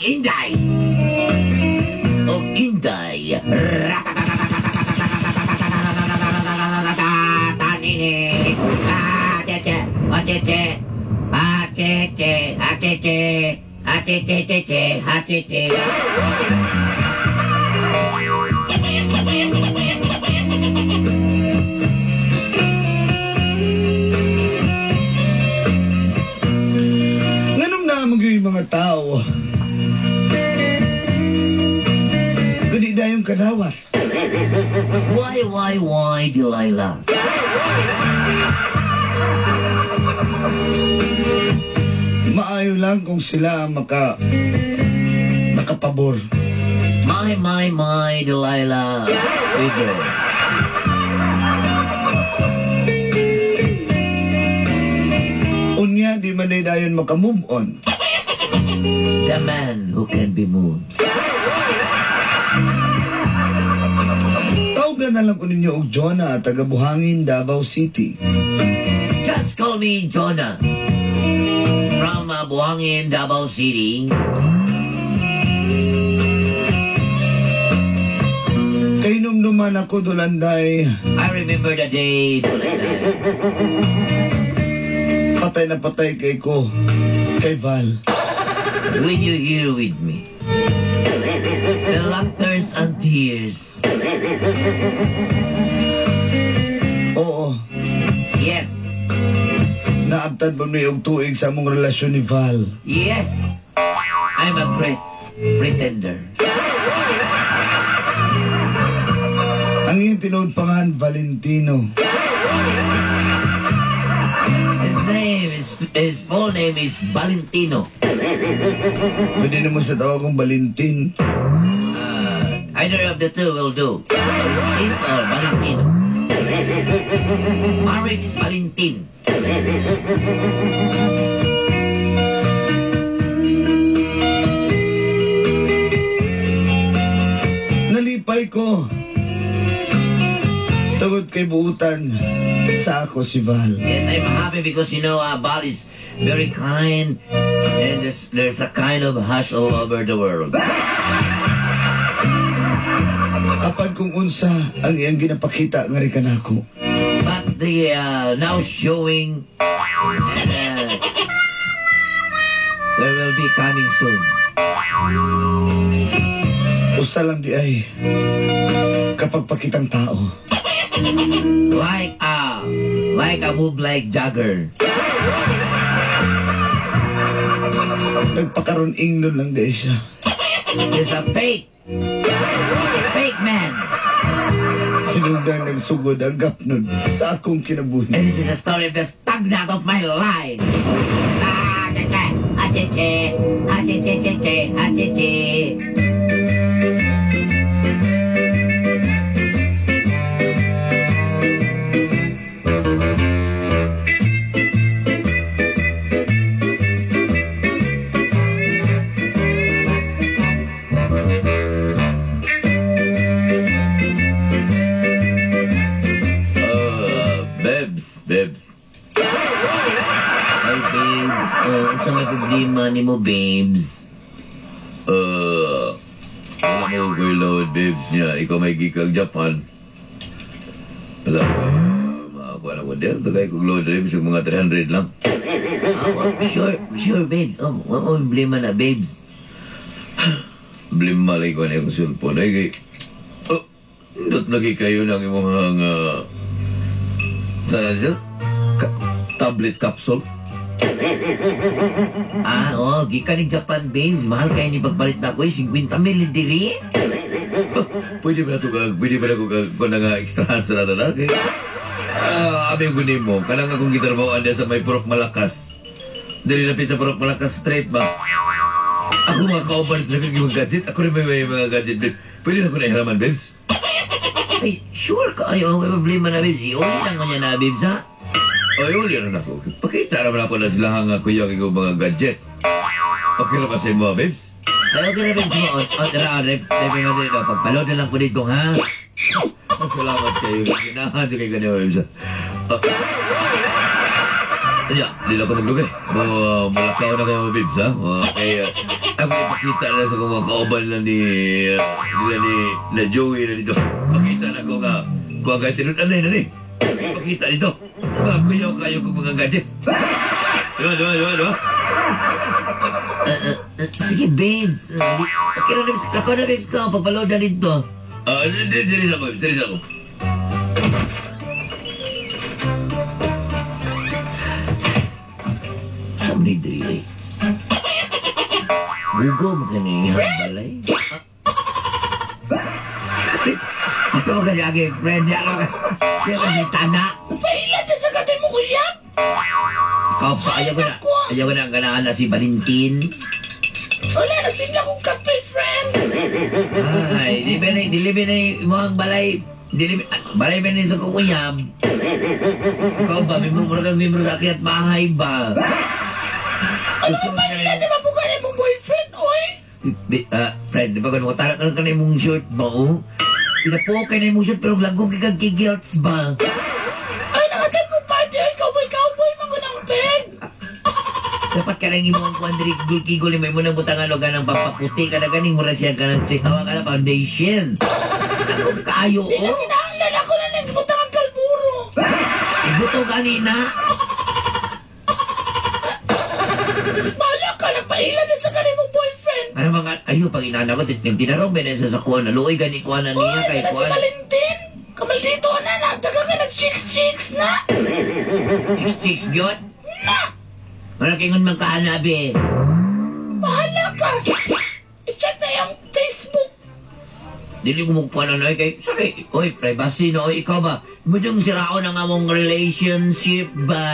Inday. Og Inday. Tanini. Atete. Atete. Atete. Atete. Atete. Atete. Yung mga tao gudi na yung kadawat. Why, Delilah? Maayo lang kung sila makapabor. My, Delilah. Ito. Unya, di man na dayon makamove on. The man who can be moved. Tawagan na lang ko ninyo og Jonah, taga Buhangin, Davao City. Just call me Jonah. From Buhangin, Davao City. Kay numduman ako, Dolanday. I remember the day, Dolanday. Patay na patay kay ko. Kay Val. When you're here with me. The lanterns and tears. Oo. Yes. Naabtan po may og tuig sa mong relasyon ni Val. Yes. I'm a great pretender. Ang iyong tinood pangan, Valentino. His full name is Valentino. Pwede naman sa tawag kong Valentin. Either of the two will do. Valentin or Valentino. Marix Valentin. Nalipay ko. Tugod kay buutan sa ako si Val. Yes, I'm happy because Val is very kind and there's a kind of hush all over the world. Apan kung unsa ang iyang ginapakita nga rin kanako. But the now showing there will be coming soon. Usa lang di ay kapag pakitang tao. Like a move like Jagger. Nagpakaroon ingnon lang di siya. He's a fake man. Hinungdan nagsugod ang gapnon sa akong kinabuhi. And this is the story of the stagnant of my life. Babes. Ay, babes. Sa may problema ni mo, babes. Alam mo, Kuya Lord, babes niya. Ikaw may gikag Japan. Alam mo, makakuha na model. Tagay kong Lord, babes, yung mga 300 lang. Sure, babes. Wala mo problema na, babes. Problema lang ko na yung sulpon. Ay, kay... Dot lagi kayo ng mga... Saan siya? Tablet capsule? Gikan ni Japan, babes. Mahal kayo ni pagbalit na ko 50 mil diri. Pwede ba na ko kung nga extrahan sa natin? Abi yung gunin mo. Kanang akong gitarbaho anda sa may Purok Malakas. Dili napit sa Purok Malakas straight ba? Ako mga kauban na kag gadget. Ako rin may mga gadget. Pwede na ko na iharaman, babes. Ay, sure ka ayaw. May problema na, babes. Iuli lang kanya na, babes, ha? Ay, uli na ako. Pakita naman ako na sila hanga ko yung mga gadgets. Okay na ba sa mo, babes? Ay, okay na, babes mo. Pagpaload na lang ko dito, ha? Salamat kayo. Ginahan kayo ganyan, babes, ha? Anya, dila ko maglugay. Malakaw na kayo, babes, ha? Kaya, ako ipakita na sa mga kauban na na Joey na dito. Pakita na ko nga, kung ang gatinun, anay na ni. Pakita dito. Kuyaw kayo kung mga gadget. Diba? Sige, babes. Ako na, babes ko. Pagpaload na dito. Diris ako. Saan ni Diri? Gugo mo ka niya balay. Asa mo ka niya, friend? Kaya kasi tana. Pailan na sa gatin mo, kuya? Ikaw pa, ayaw ko na ang ganahan na si Valentin. Wala, nagsimla kong kape, friend. Ay, dilibi na mo ang balay. Balay ba sa kukuyab? Ikaw ba, mura kang membro sa akyat bahay ba? Ano ka pailan na mabukanin mong boyfriend, oy? Friend, di ba kung tarak ka na mong short ba, oh? Pinapokay na mong short pero lagong kikag-gilts ba? Ay, nakatan mo party. Ay, cowboy, mangunang peg. Dapat ka nang imong kuandri gulkigol ni may mo nang butangan o ganang pampaputi ka na ganing mura siya ka ng tawa ka na foundation. Ako kayo, Di na oh? kinahanglan ako na nagbutang ang kalburo. Ibuto kanina. Bahala ka, nagpailan na sa ganin mong boyfriend. Ano mga, ayo, pag inanagot, yung tinarong ba na sa kuwan na luoy gani kuwan na niya Oy, kay na si kuwan. Valentin. Kamaldito na, nagdaga ka nag-chicks na. Chicks gyot. Na, Marakingon man ka hanabi. bahala ka. I-check na yung Facebook. Dili ko mong kuwan na kay, sorry, oy, privacy no, oy, ikaw ba? Mo yung siraon ang among relationship ba?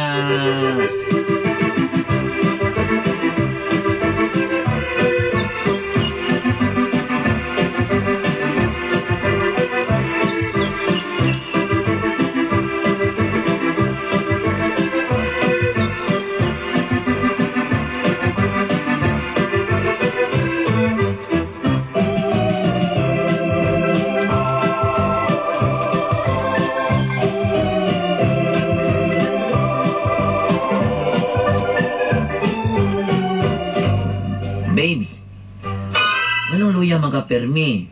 Babes, anong luya makapermi?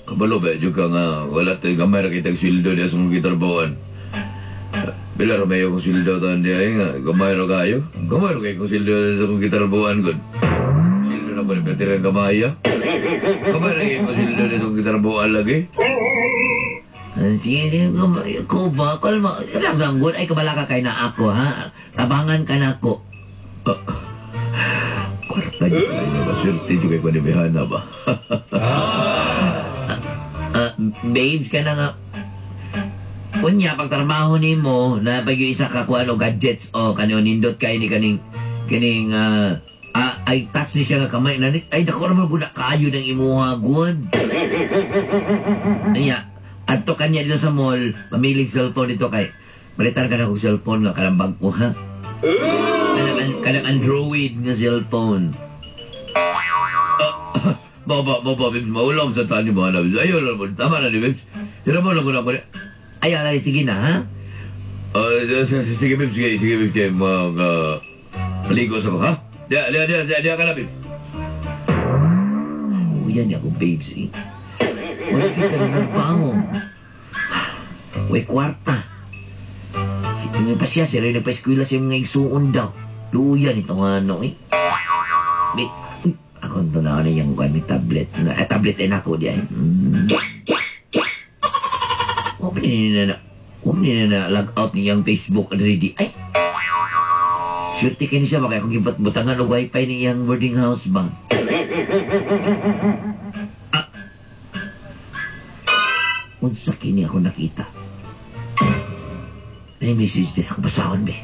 Kabalo ba, juga nga, wala tayo gamay na kitang sildo niya sa mga gitarbawan. Bila rin may akong sildo tahan niya, nga, gamay na kayo. Gamay na kayo kung sildo sa mga gitarbawan, good. Sildo na ko rin, katiran gamay, ha? Gamay na kayo kung sildo niya sa mga gitarbawan lagi. Sige, ko ba? Kalma, rasanggot, ay kabala ka kay na ako, ha? Tabangan ka na ako. Kwarta niyo kayo, maswerte niyo kayo panibihana ba? Babes, ka na nga. Kunya, pagtrabaho ni mo, na pag yung isa ka kung ano, gadgets, o kanyo, nindot kayo ni kaning, ay touch ni siya nga kamay, na, ay, dako naman kung nakayo ng imuha, good. Kanya, ato kanya dito sa mall, mamilig cellphone dito kay, balitan ka na kong cellphone nga, kalambag ko, ha? Kanang Android nga cellphone. Baba, Bibs, maulam sa tani mo, Bibs. Ayaw lang mo, tama na ni Bibs. Sino mo lang ko na ko niya. Ayaw lang, sige na, ha? Sige, Bibs, kayo maligos ako, ha? Diya ka na, Bibs. Uyan niya ako, babes, eh. Wala kita na nagpango. Way kwarta. Ito pa siya, sila nagpa-eskwila siya mga igsuon daw. Luyan itong ano, eh. Ako ito na yung kwan, may tablet. Tablet din ako diyan. Huwag na log out niyang Facebook already. Ay! Sure, tikin siya, baka akong butangan o wifi niyang boarding house ba? Unsa kini ako nakita. May message din ako basahon, be.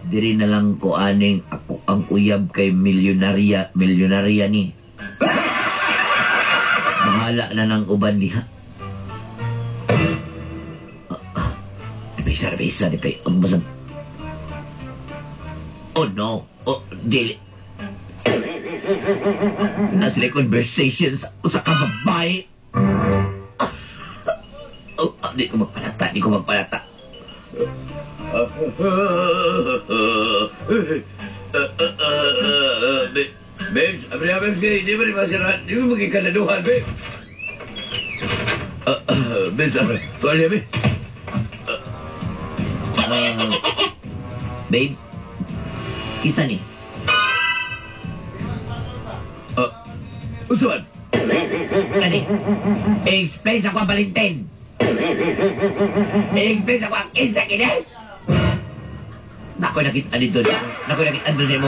Diri na lang ko aning ako ang uyab kay milyonarya ni. Bahala na ng uban diha. Bisa, di pa. Ang basag. Oh no. Oh, dili. Nasili conversations sa kababay. Oh, di ko magpalata. Babes, abri-abri kayo, hindi mo rin masirahan, hindi mo maging kanaduhan, babe. Babes, tuwan niya, babe. Babes, isa ni. Usuan. Kani, i-explain sa ko ang Valentin. I-explain sa ko ang isa kini. Nakoy nakita dito. Nakoy nakita doon sa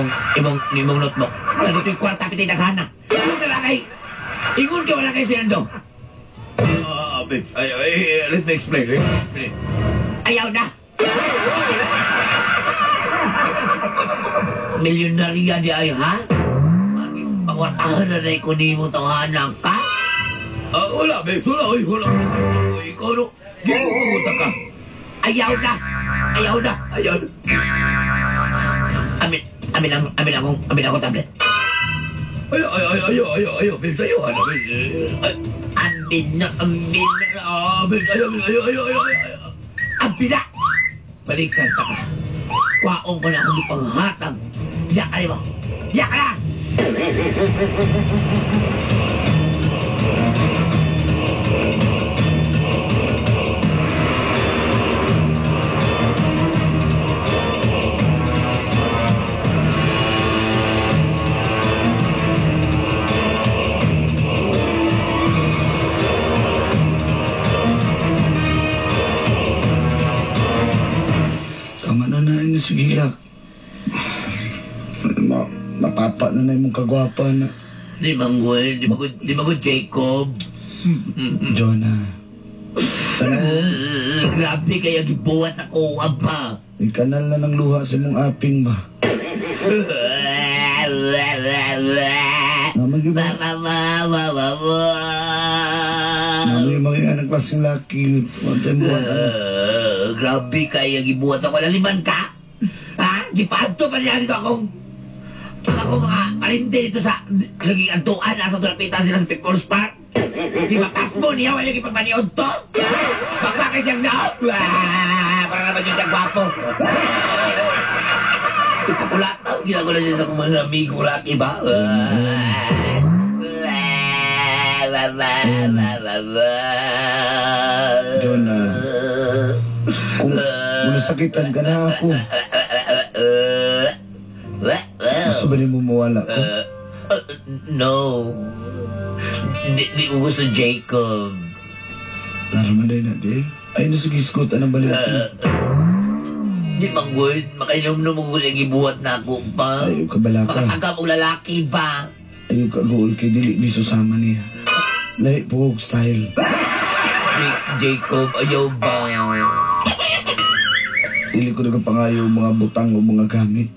imong notebook. Wala dito yung kwarta piti naghana. Ingon ka lang kay. Ingon ka wala kayo sinando. Babes, let me explain. Ayaw na. Milyonarya di ay ha? Pagwartahan na na ikunimo tawanan ka? Wala, babes, wala. Wala. Ikaw, no? Di mo pumunta ka. Ayaw na. Ayaw na. Ayaw. Amin ako tablet. Ayaw, babes, ayaw, ano, babes. Amin na. Babes, ayaw. Amin na. Balikan ka ka. Kwaong ko na akong ipanghatag. Diyak ka mo. Diyak ka na. Tama na na ini sige yak. Mapapa na imong kagwapa na. Di manggol. Di manggol Jacob. Jonah. Grabe kaya gibuhat sa kuha pa. Ikanal na ng luha sa imong aping ba? Naman yung mga anak klaseng laki. Wantay mo Grabe kaya gibuhat sa kulaliman ka. Ha? Gipahanto pa niya dito akong mga kalinde dito sa laging antuan. Nasa tulapitan sila sa People's Park. Di ba kasmo niya? Wala yung pagpaniod to? Baka kayo siyang na. Para naman yun siyang gwapo. Ipapulataw. Ginagawa siya sa mga amigo laki ba? Jonah. Kung nasakitan ka na ako, gusto ba niyo mawala ko? No. Di ko gusto Jacob. Naramanday na di. Ay, nasigiskot ang balikin. Di manggod. Makainom mo gusto gibuhat na ako pa. Ayaw ka bala ka. Makatagap og lalaki ba? Ayaw ka gool kay dili ni susama niya. Lahi po style. Jacob, ayaw ba? Dili ko nagapangayaw mga butang o mga gamit.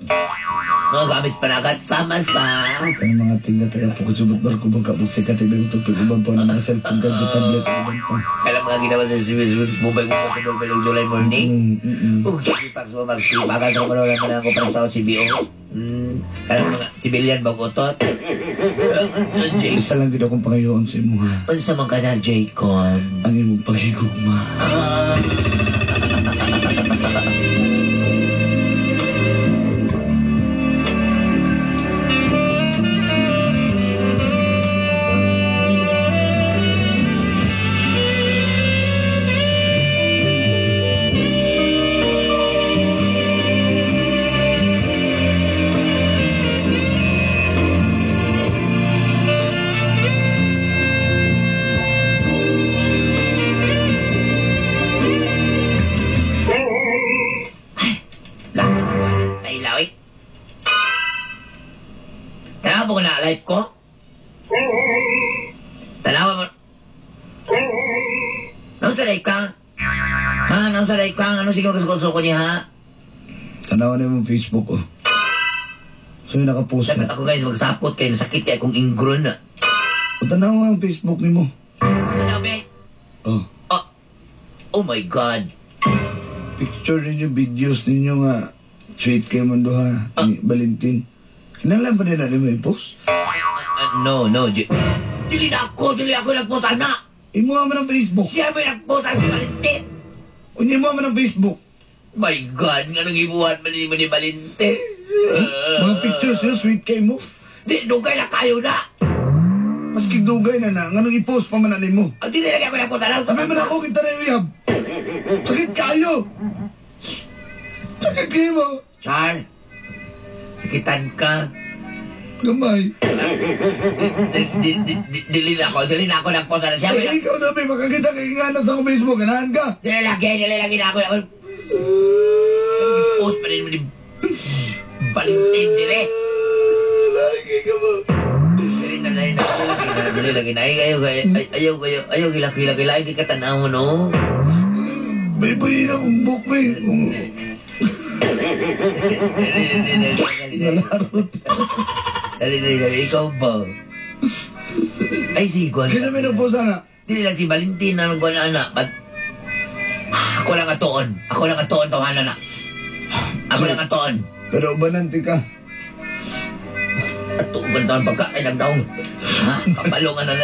Mga gamit panagat sama sa... Kaya mga tinga tayo po kasubot barko bang kapusay ka tignan ito pag-ubang po ng mga cellphone gadget tablet o ibang pa. Kaya mga ginawa sa Swiss mobile ko sa mobile July morning. Okay, pag sa mga bagal sa mga naman ako para sa tao CBO. Kaya mga civilian bagotot. Isa lang gina akong pangayoon sa imo ha. Ano sa mga na, Jacob? Ang imong paghigugma. Tanawa mo na live ko? Tanawa mo. Nang sa live ka? Ha? Nang sa live ka? Ano sige magkasuko niya ha? Tanawa na yung Facebook ko. So yung nakapost Dapat na. ako guys magsapot kayo. Nasakit kayo kung ingron na. O tanawa ang Facebook ni mo. Sa dabi? Oh. Oh my God. Picture ninyo, videos ninyo nga. Sweet kayo mundo ha. Ni Valentin. Kinalan ba nila mo yung post? No. Dili ako nagpost, anak. Imo man ang Facebook. Siya mo nagpost ang si Valentin. Unya mo man ang Facebook. My God, nga nang ibuhat man ni Valente. Mga pictures yun, sweet kay mo. Di, dugay na kayo na. Maski dugay na na, nga nung i-post pa mananin mo. Ang dinilagay ko na po tanaw. Sabi mo na ako kita na uyab. Sakit kayo. Sakit kayo mo. Char, sakitan ka. Gamay. Dili na ako lang po sana siya. Ay, ikaw na may makakita kay nga na sa Facebook, ganahan ka. Dili lagi na ako. Post pa rin mo ni Valentin, dire. Lagi ka mo. Dili lagi na. Ayaw gila-gila. Hindi ka tanaw mo, no? May buhay na kong book, may. Nalarot. Dali, ikaw ba? Ay, si Gwan. Kaya may nagpo sana. Dili lang si Valentin na nagwan na anak. But, ako lang atoon, tawanan na. Ako lang atoon. Pero ubananti ka. Atuban taon pagkain ang daong. Ha? Kabalongan na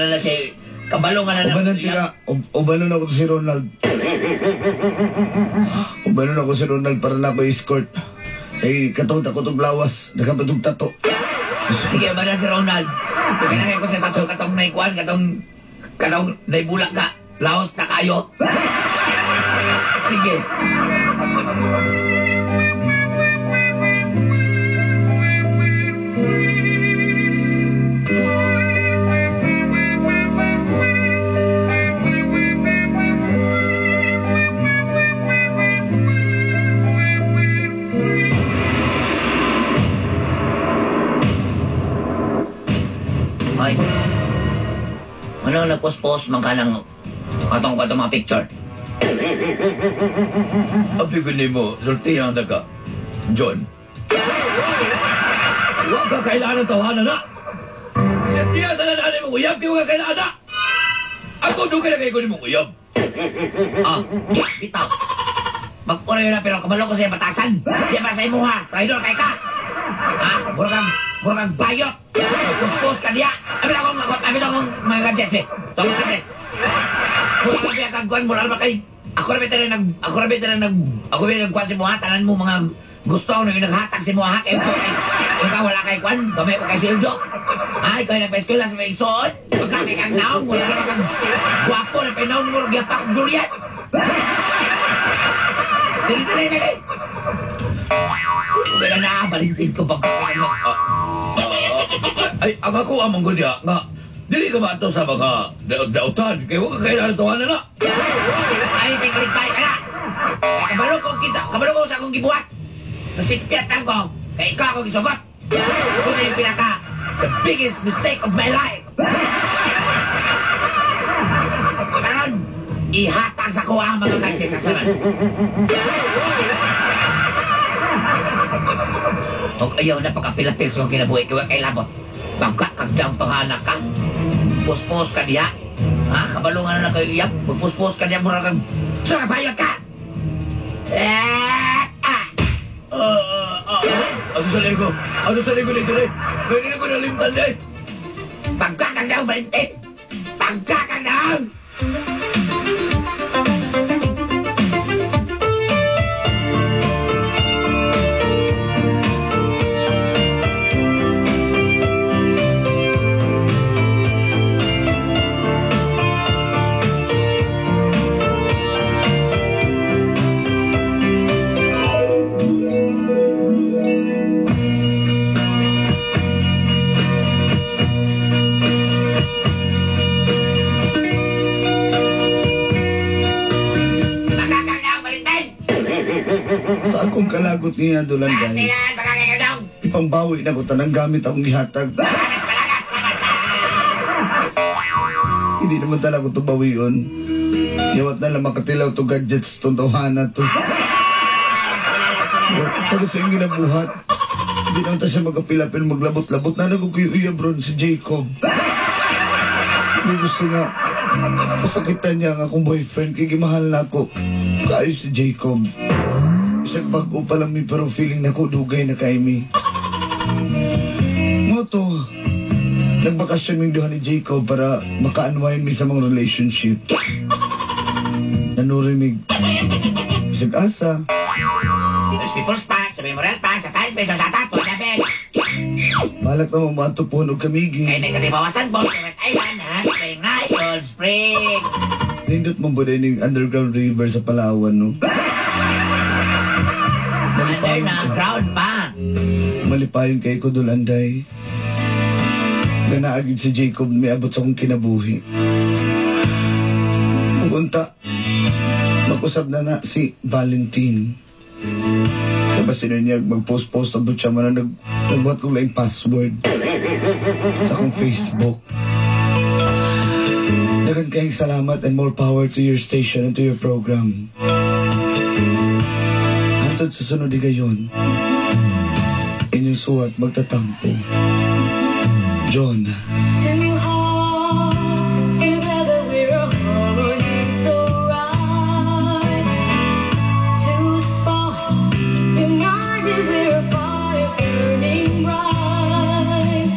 na si... Ubananti ka. Ubanon ako si Ronald. Ubanon ako si Ronald para na ako escort. Eh, katong takotong lawas. Nakapatong tato. Sige ba na si Ronald? Pagkanakay ko sa tato, katong naikuan, katong naibulak ka. Laos na kayo. Sige. Ay. Ano nagpost-post man ka ng katong mga picture? Ang bigunin mo, sultihan na ka. John. Huwag ka kailangan ng tawanan na. Sultihan sa nanay mong uyab, di huwag ka kailangan na. Ako doon ka na kayo mong uyab. Bitaw. Magpura yun na pero kabalo ko sa'yo batasan. Di ba sa imo ha? Traidor kay ka. Ha? Murang bayot. Puspos ka diya. Amin akong mga gadgets eh. Tawag ka eh. Murang labi ang kagkuhan mo lang kay... Ako rin nagkuhan si mo ha. Tanan mo mga gusto ko nung naghatag si mo ha. Ikaw wala kay kuhan. Kamay pa kay sildo. Ha? Ikaw yung nagpa-eskwela sa may isoon. Magkakay kang naong. Wala naman kang guwapo na pinaon mo. Nagyapak ang durian. Dali. Wala na, Valentin ko pagkakain mo. Ay, ang ako amang gudya nga. Dili ka ba ito sa mga dautan? Kaya huwag ka kailangan ng tawanan na. Ay, siklikbay ka na. Kabalo ko sa akong gibuhat. Nasipyat lang ko. Kaya ikaw akong gisugot. Ito na yung the biggest mistake of my life. Karon, ihatag sa kuha ang mga gadget na saman. Huwag ayaw na pagkapilapils kong kinabuhi kaya kay labot. Pagkakagdang panganak ka. Puspos ka diya. Ha? Kabalungan na kayo iyak. Magpuspos ka diya mura kang... Sura bayot ka! Ano sa lego dito rin? Pwede ko nalimtan din. Pagkakagdang, Valentin! Pagkakagdang! Sa akong kalagot niya dolan Kasi dahil yan, pagkakagdang! ipangbawi na ko tanang gamit akong gihatag. Palagat sa basa! Hindi naman talaga ito bawion. Yawat na lang makatilaw to gadgets tong tawhana to. Pagod sa yung ginabuhat. Hindi naman tayo siya magapilapil maglabot-labot na nagkukuyuya bro si Jacob. Hindi gusto nga pasakitan niya nga akong boyfriend kaya gimahal na ako. Kaayos si Jacob. Isang bago pa lang mi pero feeling na ko dugay na kay mi. Mo to, nagbakasyon ming duha ni Jacob para maka-unwind mi sa mga relationship. Nanurimig. bisag asa. Tapos people's pa, sa memorial pa, sa time peso sa tapo, daben. Malak na mamato po og kamigi. Kaya na katibawasan po sa Red Island, ha? Spring night, Cold Spring. Nindot mo ba ning underground river sa Palawan, no? Under na, crowd pa. Malipayon kay ko dulanday. Ganaagid si Jacob may abot sa akong kinabuhi. Pugunta, mag-usab na si Valentine. Tapos sinunyag mag-post-post abot siya man na nagbuhat kong laing password sa akong Facebook. Dagan kayong salamat and more power to your station and to your program. Hantod sa sunod di gayon, inyong suwat magtatampo. John. Two hearts, together we're a harmony so right. Two sparks, united we're a fire burning bright.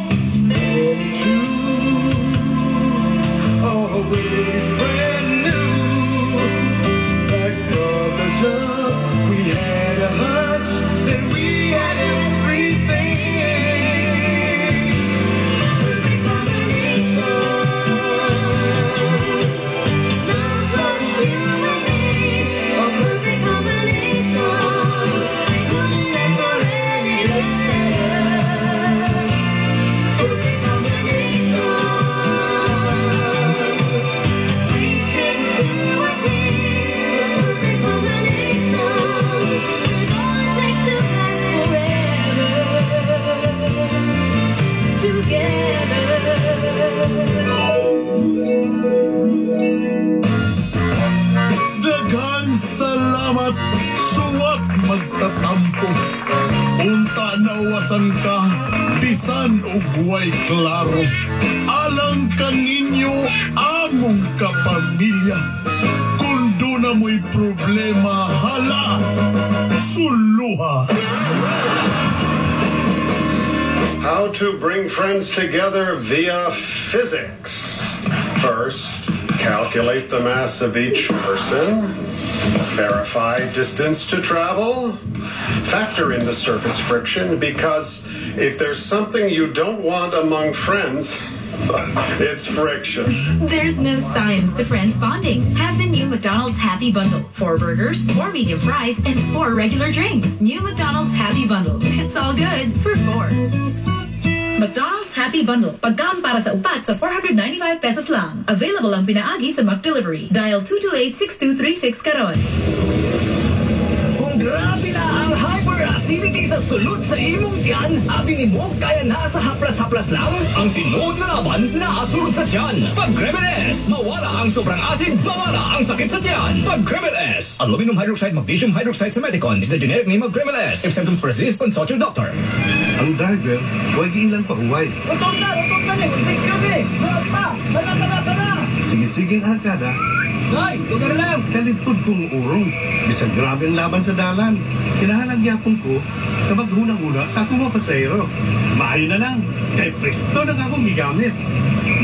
Always brand new. Like brothers up, we had a hunch that we had everything. Daghang salamat, suwat magtatampo. Unta nawasan ka, bisan og buhay klaro. Alang kaninyo, among kapamilya. Kung doon na mo'y problema, hala, suluha. How to bring friends together via physics. First, calculate the mass of each person. Verify distance to travel. Factor in the surface friction, because if there's something you don't want among friends, it's friction. There's no science to friends bonding. Have the new McDonald's Happy Bundle. 4 burgers, 4 medium fries, and 4 regular drinks. New McDonald's Happy Bundle. It's all good for 4. McDonald's Happy Bundle. Pagkaon para sa upat sa 495 pesos lang. Available ang pinaagi sa McDelivery. Dial 228-6236 karon. Kung grabe na ang hyperacidity sa sulod sa imong tiyan, abi nimo kaya naa sa haplas-haplas lang, ang tinuod na laban naasulod sa tiyan. Pag Cremeles, mawala ang sobrang asid, mawala ang sakit sa tiyan. Pag Cremeles, aluminum hydroxide, magnesium hydroxide sa Medicon is the generic name of Cremeles. If symptoms persist, consult your doctor. Ang driver, huwag ilang pahuway. Rotong na ni, security! Huwag pa! Tana! Sige-siging arkada, Hoy, tugar lang! kalitod kong urong. Bisag grabe ang laban sa dalan. Kinahalagyapon ko na maghunang-una sa akong mga pasayro. Maayo na lang, kay presto na akong gigamit.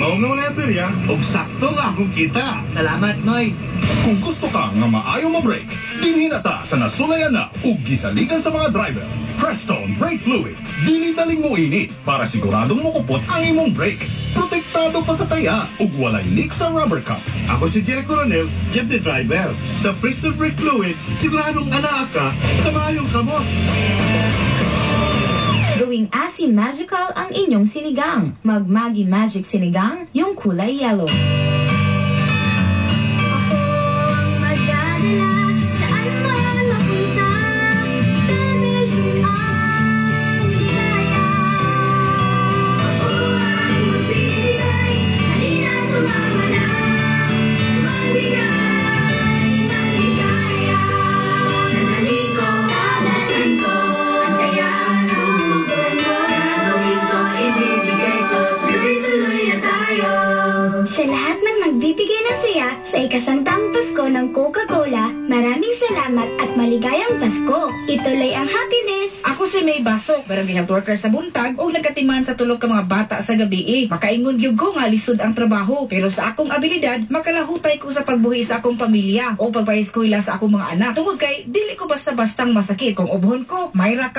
Maugaw na yung perya, og sakto nga akong kita. Salamat, Noy! Kung gusto ka nga maayo ma-break, dinhin ta sa nasulayan na ug gisaligan sa mga driver. Prestone Brake Fluid. Dili daling mo init para siguradong mukupot ang imong brake. Protektado pa sa taya ug walay leak sa rubber cup. Ako si Jerry Coronel, jeepney driver. Sa Prestone Brake Fluid, siguradong anaa ka sa maayong kamot. Gawing Asi Magical ang inyong sinigang. Mag-Maggi Magic Sinigang, yung kulay yellow. Sa lahat ang nagbibigay ng saya sa ikasamtaang Pasko ng Coca-Cola. Maraming salamat at maligayang Pasko. Ituloy ang happiness. Ako si May Baso, barang ginag-worker sa buntag o nagkatiman sa tulog ka mga bata sa gabi. Makaingon gyud ko nga lisod ang trabaho, pero sa akong abilidad makalahutay ko sa pagbuhi sa akong pamilya o pagpaeskwela sa akong mga anak. Tungod kay dili ko basta-bastang masakit kung ubhon ko mayra